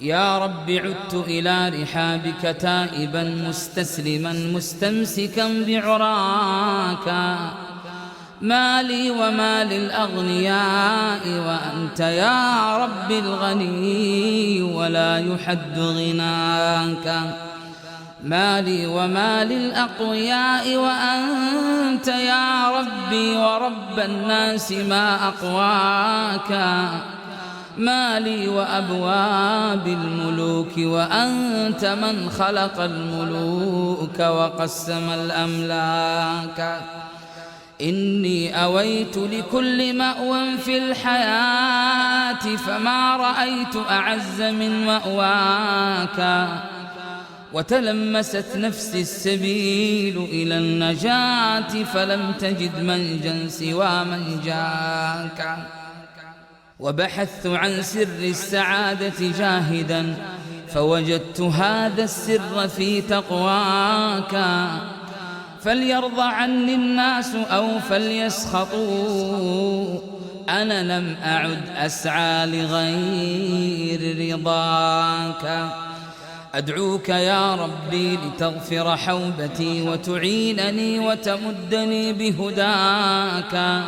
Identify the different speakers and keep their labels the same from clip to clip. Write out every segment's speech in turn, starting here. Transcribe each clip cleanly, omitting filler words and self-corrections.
Speaker 1: يا رب عدت إلى رحابك تائبا مستسلما مستمسكا بعراك، ما لي وما للأغنياء وأنت يا رب الغني ولا يحد غناك، ما لي وما للأقوياء وأنت يا ربي ورب الناس ما أقواك، ما لي وأبواب الملوك وأنت من خلق الملوك وقسم الأملاك. إني أويت لكل مأوى في الحياة فما رأيت أعز من مأواك، وتلمست نفسي السبيل إلى النجاة فلم تجد منجا سوى من جاك، وبحثت عن سر السعادة جاهدا فوجدت هذا السر في تقواك، فليرضى عني الناس أو فليسخطوا أنا لم أعد أسعى لغير رضاك. أدعوك يا ربي لتغفر حوبتي وتعينني وتمدني بهداك،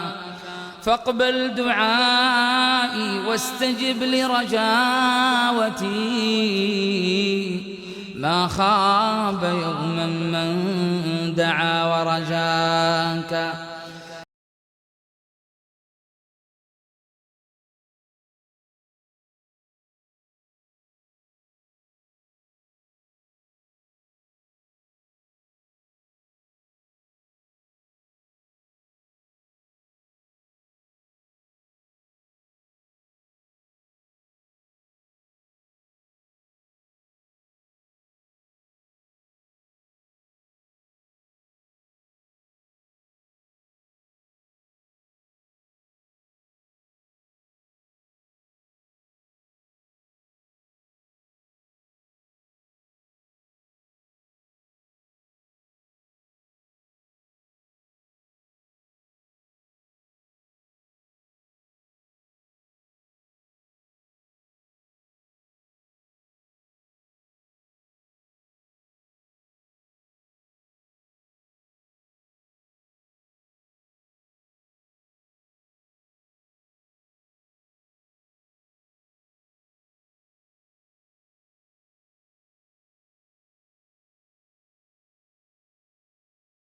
Speaker 1: فاقبل دعائي واستجب لرجاوتي، ما خاب يوما من دعا ورجاك.